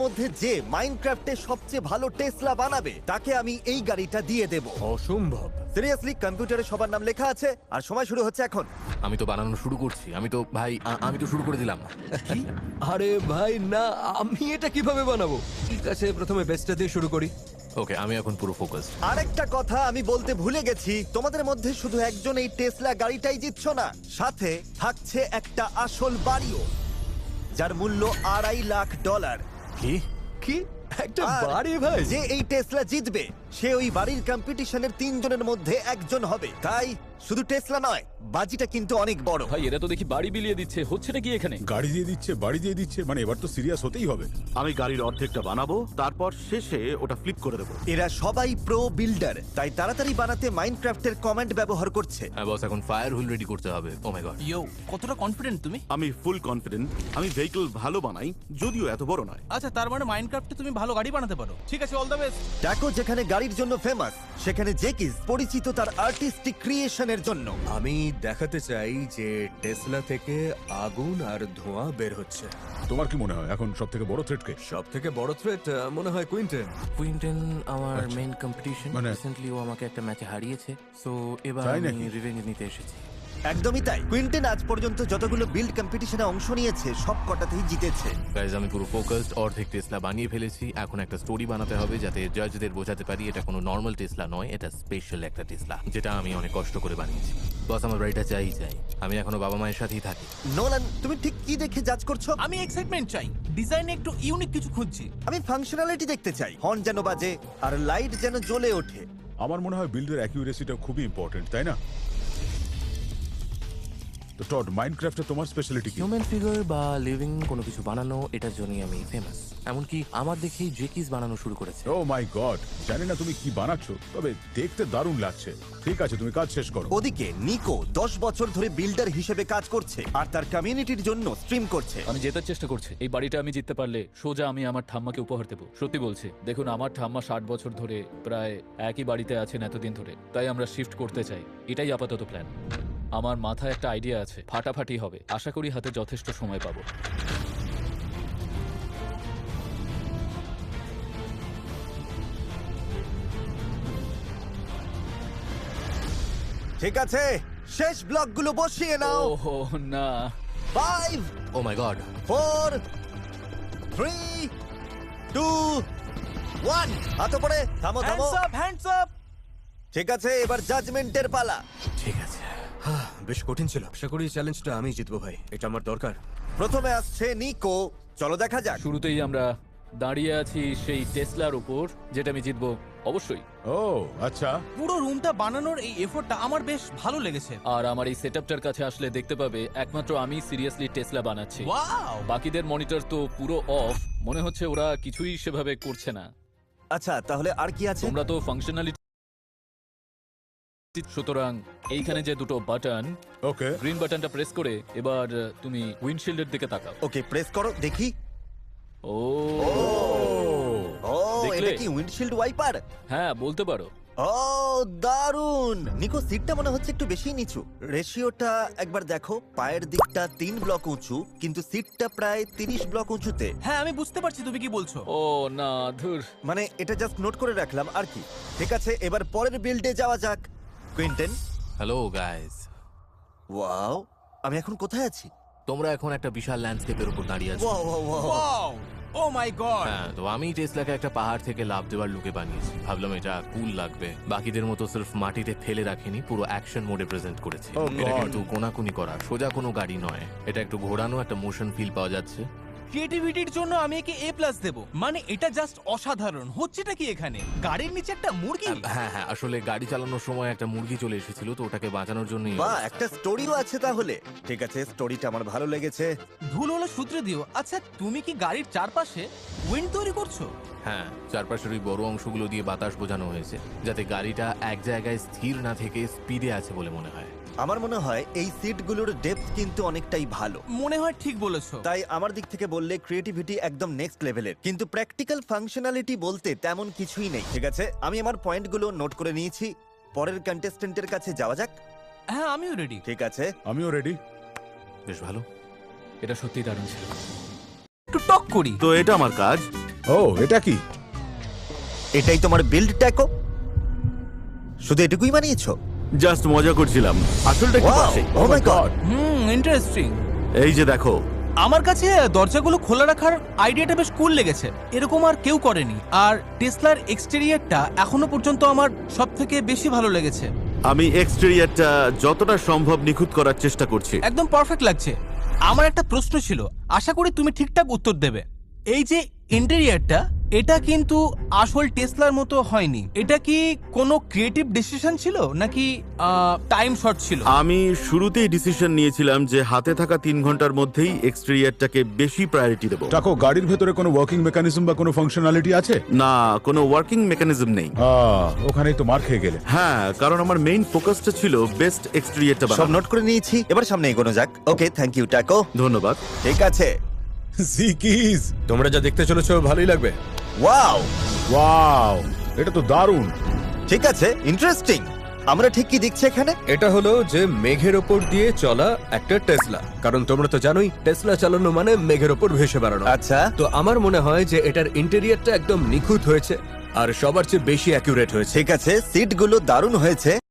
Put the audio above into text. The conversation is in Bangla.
মধ্যে যে মাইনক্রাফটে সবচেয়ে ভালো টেসলা বানাবে তাকে আমি এই গাড়িটা দিয়ে দেব। অসম্ভব। সিরিয়াসলি, কম্পিউটারে সবার নাম লেখা আছে আর সময় শুরু হচ্ছে এখন। আমি তো বানানো শুরু করছি। আমি তো শুরু করে দিলাম। আরে ভাই না, আমি এটা কিভাবে বানাবো? ঠিক আছে, প্রথমে বেস্টটা দিয়ে শুরু করি। ওকে, আমি এখন পুরো ফোকাস। আরেকটা কথা আমি বলতে ভুলে গেছি, তোমাদের মধ্যে শুধু একজন এই টেসলা গাড়িটাই জিতছো না, সাথে থাকছে একটা আসল বাড়িও যার মূল্য $2.5 লাখ। কি? কি একটা আর বাড়ি ভাই! যে এই টেসলা জিতবে সে ওই বাড়ির কম্পিটিশনের 3 জনের মধ্যে একজন হবে। তাই শুধু টেসলা নয়, বাজিটা কিন্তু অনেক বড়। ভাই এরা তো দেখি বাড়ি বিলিয়ে দিচ্ছে, হচ্ছেটা কি এখানে? গাড়ি দিয়ে দিচ্ছে মানে এবার তো সিরিয়াস হতেই হবে। আমি গাড়ির অর্ধেকটা বানাবো, তারপর শেষে ওটা ফ্লিপ করে দেবো। এরা সবাই প্রো বিল্ডার, তাই তাড়াতাড়ি বানাতে মাইনক্রাফটের কমান্ড ব্যবহার করছে। হ্যাঁ বস, এখন ফায়ার হুইল রেডি করতে হবে। ও মাই গড। ইয়ো, কতটা কনফিডেন্ট তুমি? আমি ফুল কনফিডেন্ট। আমি ভেহিকল ভালো বানাই, যদিও এত বড় নয়। আচ্ছা, তার মানে মাইনক্রাফটে তুমি ভালো গাড়ি বানাতে পারো। ঠিক আছে, অল দ্য বেস্ট। ট্যাকো যেখানে গাড়ির জন্য ফেমাস, সেখানে জেকিস পরিচিত তার আর্টিস্টিক ক্রিয়েশনের জন্য। আমি দেখাতে চাই যে টেসলা থেকে আগুন আর ধোঁয়া বের হচ্ছে। তোমার কি মনে হয় এখন সব থেকে বড় থ্রেট কে? সব থেকে বড় থ্রেট মনে হয় কুইন্টেন। কুইন্টন আমার মেইন কম্পিটিশন। মানে- রিসেন্টলি ও আমাকে একটা ম্যাচে হারিয়েছে, সো এবার তাই আমি নাকি? রিভেঞ্জ নিতে এসেছি। একদমই তাই, কুইন্টেন আজ পর্যন্ত যতগুলো বিল্ড কম্পিটিশনে অংশ নিয়েছে সব কটাতেই জিতেছে। গাইজ, আমি পুরো ফোকাসড। অর্ধেক টেসলা বানিয়ে ফেলেছি। এখন একটা স্টোরি বানাতে হবে যাতে জাজদের বোঝাতে পারি এটা কোনো নর্মাল টেসলা নয়, এটা স্পেশাল একটা টেসলা, যেটা আমি অনেক কষ্ট করে বানিয়েছি। বস, আমার বাড়িটা চাই। আমি এখনো বাবা মায়ের সাথেই থাকি। নোলান, তুমি ঠিক কি দেখে জাজ করছো? আমি এক্সাইটমেন্ট চাই, ডিজাইনে একটু ইউনিক কিছু খুঁজছি। আমি ফাংশনালিটি দেখতে চাই, হর্ন যেন বাজে আর লাইট যেন জ্বলে ওঠে। আমার মনে হয় বিল্ডের অ্যাকিউরেসিটা খুবই ইম্পর্টেন্ট, তাই না? তো টড, মাইনক্রাফটে তোমার স্পেশালিটি কি? হিউম্যান ফিগার বা লিভিং কোনো কিছু বানানো, এটার জন্যই আমি ফেমাস। এমনকি আমার দেখেই জেকিস বানানো শুরু করেছে। ও মাই গড, জানি না তুমি কি বানাচ্ছো, তবে দেখতে দারুণ লাগছে। ঠিক আছে, তুমি কাজ শেষ করো। ওদিকে নিকো 10 বছর ধরে বিল্ডার হিসেবে কাজ করছে আর তার কমিউনিটির জন্য স্ট্রিম করছে। আমি জেতার চেষ্টা করছি। এই বাড়িটা আমি জিততে পারলে সোজা আমি আমার ঠাম্মাকে উপহার দেবো। সত্যি বলছি, দেখুন আমার ঠাম্মা 60 বছর ধরে প্রায় একই বাড়িতে আছেন এতদিন ধরে, তাই আমরা শিফট করতে চাই। এটাই আপাতত প্ল্যান। আমার মাথায় একটা আইডিয়া আছে, ফাটাফাটি হবে। আশা করি হাতে যথেষ্ট সময় পাবো। ঠিক আছে, শেষ ব্লকগুলো বসিয়ে নাও। ওহো না, 5 ও মাই গড। 4 3 2 1 হাত উপরে, থামো থামো। Hands up, hands up. ঠিক আছে, এবার জাজমেন্টের পালা। ঠিক আছে। বেশ কঠিন ছিল। আশা করি চ্যালেঞ্জটা আমি জিতবো ভাই, এটা আমার দরকার। প্রথমে আসছে নিকো, চলো দেখা যাক। শুরুতেই আমরা দাঁড়িয়ে আছি সেই টেসলার উপর, যেটা আমি জিতবো অবশ্যই। ও আচ্ছা, পুরো রুমটা বানানোর এই এফোর্টটা আমার বেশ ভালো লেগেছে। আর আমার এই সেটআপটার কাছে আসলে দেখতে পাবে একমাত্র আমি সিরিয়াসলি টেসলা বানাচ্ছি। ওয়াও! বাকিদের মনিটর তো পুরো অফ, মনে হচ্ছে ওরা কিছুই সেভাবে করছে না। আচ্ছা, তাহলে আর কি আছে? তোমরা তো ফাংশনালিটি, সুতরাং এইখানে যে দুটো বাটন, ওকে। গ্রিন বাটনটা প্রেস করে এবার তুমি উইন্ডশিল্ডের দিকে তাকাও। ওকে, প্রেস করো দেখি। ও ও, দেখলে? এটা কি উইন্ডশিল্ড ওয়াইপার? হ্যাঁ, বলতে পারো। ও দারুন! নিকো, সিটটা মনে হচ্ছে একটু বেশি নিচু। রেশিওটা একবার দেখো, পায়ের দিকটা 3 ব্লক উঁচু, কিন্তু সিটটা প্রায় 30 ব্লক উঁচুতে। হ্যাঁ, আমি বুঝতে পারছি তুমি কি বলছো। ও না, ধুর। মানে এটা জাস্ট নোট করে রাখলাম আর কি। ঠিক আছে, এবার পরের বিল্ডে যাওয়া যাক। Quinton, hello guys. ওয়াও, আমি এখন কোথায় আছি? তোমরা এখন একটা বিশাল ল্যান্ডস্কেপের উপর দাঁড়িয়ে আছো। Wow wow wow. ওয়াও! ও মাই গড! হ্যাঁ, তো আমি টেসলাকে একটা পাহাড় থেকে লাফ দেওয়ার লুকে বানিয়েছি। ভাবলাম এটা কুল লাগবে। বাকিদের মতো সির্ফ মাটিতে ফেলে রাখিনি, পুরো অ্যাকশন মোডে প্রেজেন্ট করেছি। Oh এটা God! কিন্তু কোনাকুনি করা, সোজা কোনো গাড়ি নয়। এটা একটু ঘোরানো, একটা মোশন ফিল পাওয়া যাচ্ছে। ক্রিয়েটিভিটির জন্য আমি একে A+ দেব। মানে এটা জাস্ট অসাধারণ। হচ্ছেটা কি এখানে? গাড়ির নিচে একটা মুরগি? হ্যাঁ, আসলে গাড়ি চালানোর সময় একটা মুরগি চলে এসেছিল, তো ওটাকে বাঁচানোর জন্যই। বাহ, একটা স্টোরিও আছে তাহলে। ঠিক আছে, স্টোরিটা আমার ভালো লেগেছে। ভুল হলে সূত্রে দিও। আচ্ছা, তুমি কি গাড়ির চারপাশে উইন্ড তৈরি করছো? হ্যাঁ, চারপাশের ওই বড় অংশগুলো দিয়ে বাতাস বোঝানো হয়েছে, যাতে গাড়িটা এক জায়গায় স্থির না থেকে স্পিডে আছে বলে মনে হয়। আমার মনে হয় এই সিটগুলোর ডেপথ কিন্তু অনেকটাই ভালো। মনে হয় ঠিক বলেছো। তাই আমার দিক থেকে বললে ক্রিয়েটিভিটি একদম নেক্সট লেভেলের, কিন্তু প্র্যাকটিক্যাল ফাংশনালিটি বলতে তেমন কিছুই নেই। ঠিক আছে, আমি আমার পয়েন্টগুলো নোট করে নিয়েছি। পরের কন্টেস্টেন্টের কাছে যাওয়া যাক। হ্যাঁ, আমিও রেডি। ঠিক আছে, আমিও রেডি। বেশ ভালো। এটা সত্যিই দারুণ ছিল। একটু টক করি। তো এটা আমার কাজ। ও এটা কি? এটাই তোমার বিল্ড ট্যাকো? শুধু এটুকুই বানিয়েছো? জাস্ট মজা করছিলাম, আসলটা কি পাশে। ও মাই গড! ইন্টারেস্টিং। এই যে দেখো, আমার কাছে দরজাগুলো খোলা রাখার আইডিয়াটা বেশ কুল লেগেছে। এরকম আর কেউ করেনি। আর টেসলার এক্সটেরিয়রটা এখনো পর্যন্ত আমার সবথেকে বেশি ভালো লেগেছে। আমি এক্সটেরিয়রটা যতটা সম্ভব নিখুঁত করার চেষ্টা করছি। একদম পারফেক্ট লাগছে। আমার একটা প্রশ্ন ছিল, আশা করি তুমি ঠিকঠাক উত্তর দেবে। এই যে ইন্টেরিয়রটা, এটা কিন্তু আসল টেসলার মতো হয়নি। এটা কি কোনো ক্রিয়েটিভ ডিসিশন ছিল নাকি টাইম শর্ট ছিল? আমি শুরুতেই ডিসিশন নিয়েছিলাম যে হাতে থাকা 3 ঘন্টার মধ্যেই এক্সটেরিয়রটাকে বেশি প্রায়োরিটি দেবো। টাকো, গাড়ির ভেতরে কোনো ওয়ার্কিং মেকানিজম বা কোনো ফাংশনালিটি আছে? না, কোনো ওয়ার্কিং মেকানিজম নেই। ওখানেই তো মার খেয়ে গেলে। হ্যাঁ, কারণ আমার মেইন ফোকাসটা ছিল বেস্ট এক্সটেরিয়রটা সব বানানো। নোট করে নিয়েছি, এবার সামনে এগোনো যাক। ওকে, থ্যাংক ইউ ট্যাকো। ধন্যবাদ। ঠিক আছে। জিকিস, তোমরা যা দেখতে চলেছো ভালোই লাগবে। ওয়াও, ওয়াও, এটা তো দারুণ। ঠিক আছে, ইন্টারেস্টিং। আমরা ঠিক কি দেখছি এখানে? এটা হলো যে মেঘের ওপর দিয়ে চলা একটা টেসলা, কারণ তোমরা তো জানোই টেসলা চালানো মানে মেঘের ওপর ভেসে বেড়ানো। আচ্ছা, তো আমার মনে হয় যে এটার ইন্টেরিয়রটা একদম নিখুঁত হয়েছে আর সবার চেয়ে বেশি অ্যাকুরেট হয়েছে। ঠিক আছে, সিটগুলো দারুণ হয়েছে।